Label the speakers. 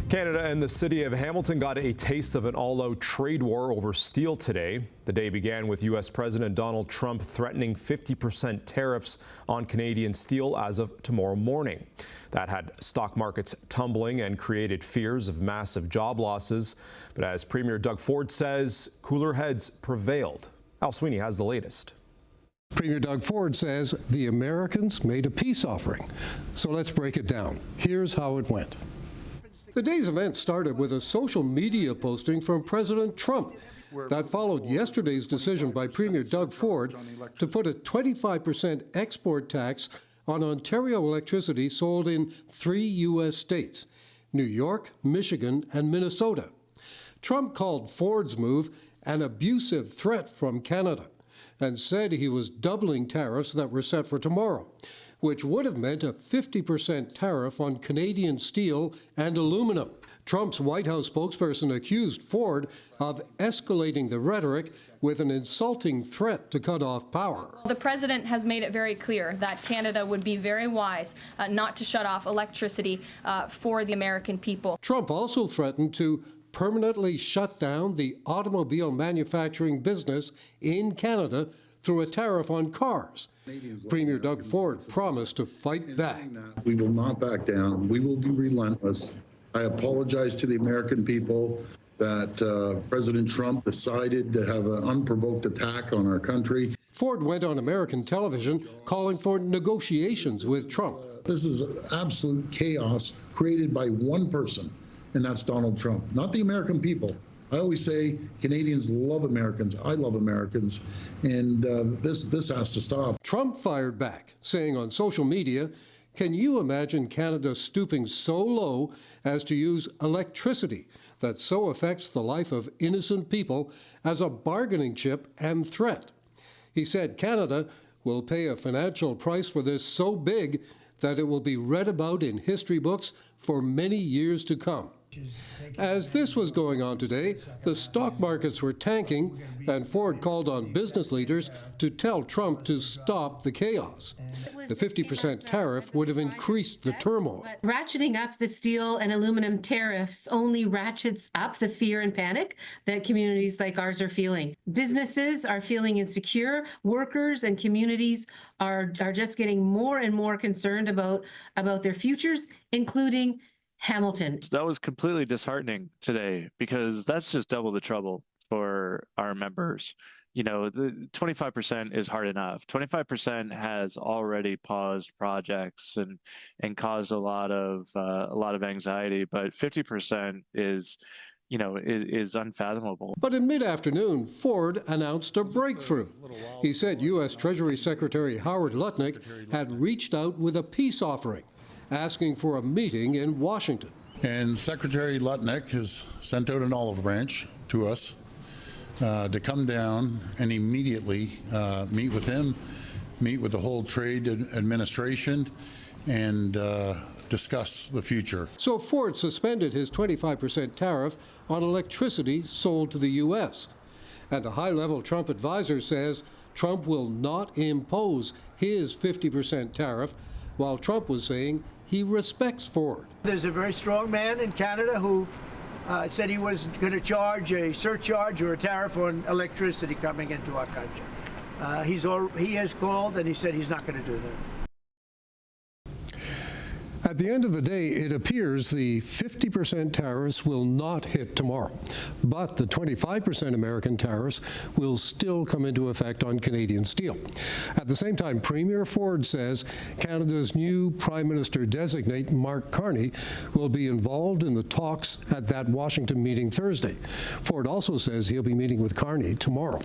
Speaker 1: Canada and the city of Hamilton got a taste of an all-out trade war over steel today. The day began with U.S. President Donald Trump threatening 50% tariffs on Canadian steel as of tomorrow morning. That had stock markets tumbling and created fears of massive job losses. But as Premier Doug Ford says, cooler heads prevailed. Al Sweeney has the latest.
Speaker 2: Premier Doug Ford says the Americans made a peace offering. So let's break it down. Here's how it went. The day's event started with a social media posting from President Trump that followed yesterday's decision by Premier Doug Ford to put a 25% export tax on Ontario electricity sold in 3 U.S. states, New York, Michigan, and Minnesota. Trump called Ford's move an abusive threat from Canada and said he was doubling tariffs that were set for tomorrow, which would have meant a 50% tariff on Canadian steel and aluminum. Trump's White House spokesperson accused Ford of escalating the rhetoric with an insulting threat to cut off power.
Speaker 3: The president has made it very clear that Canada would be very wise not to shut off electricity for the American people.
Speaker 2: Trump also threatened to permanently shut down the automobile manufacturing business in Canada through a tariff on cars. Premier Doug Ford promised to fight back.
Speaker 4: We will not back down. We will be relentless. I apologize to the American people that President Trump decided to have an unprovoked attack on our country.
Speaker 2: Ford went on American television calling for negotiations with Trump.
Speaker 4: This is absolute chaos created by one person, and that's Donald Trump, not the American people. I always say Canadians love Americans. I love Americans, and this has to stop.
Speaker 2: Trump fired back, saying on social media, "Can you imagine Canada stooping so low as to use electricity that so affects the life of innocent people as a bargaining chip and threat?" He said Canada will pay a financial price for this so big that it will be read about in history books for many years to come. As this was going on today, the stock markets were tanking, and Ford called on business leaders to tell Trump to stop the chaos. The 50% tariff would have increased the turmoil.
Speaker 5: Ratcheting up the steel and aluminum tariffs only ratchets up the fear and panic that communities like ours are feeling. Businesses are feeling insecure. Workers and communities are just getting more and more concerned about their futures, including Hamilton.
Speaker 6: That was completely disheartening today because that's just double the trouble for our members. You know, the 25% is hard enough. 25% has already paused projects and caused a lot of anxiety, but 50% is unfathomable.
Speaker 2: But in mid-afternoon, Ford announced a breakthrough. He said U.S. Treasury Secretary Howard Lutnick had reached out with a peace offering, asking for a meeting in Washington.
Speaker 7: And Secretary Lutnick has sent out an olive branch to us to come down and immediately meet with him, meet with the whole trade administration, and discuss the future.
Speaker 2: So Ford suspended his 25% tariff on electricity sold to the U.S. And a high-level Trump advisor says Trump will not impose his 50% tariff, while Trump was saying he respects Ford.
Speaker 8: There's a very strong man in Canada who said he was going to charge a surcharge or a tariff on electricity coming into our country. He has called and he said he's not going to do that.
Speaker 2: At the end of the day, it appears the 50% tariffs will not hit tomorrow, but the 25% American tariffs will still come into effect on Canadian steel. At the same time, Premier Ford says Canada's new Prime Minister-designate, Mark Carney, will be involved in the talks at that Washington meeting Thursday. Ford also says he'll be meeting with Carney tomorrow.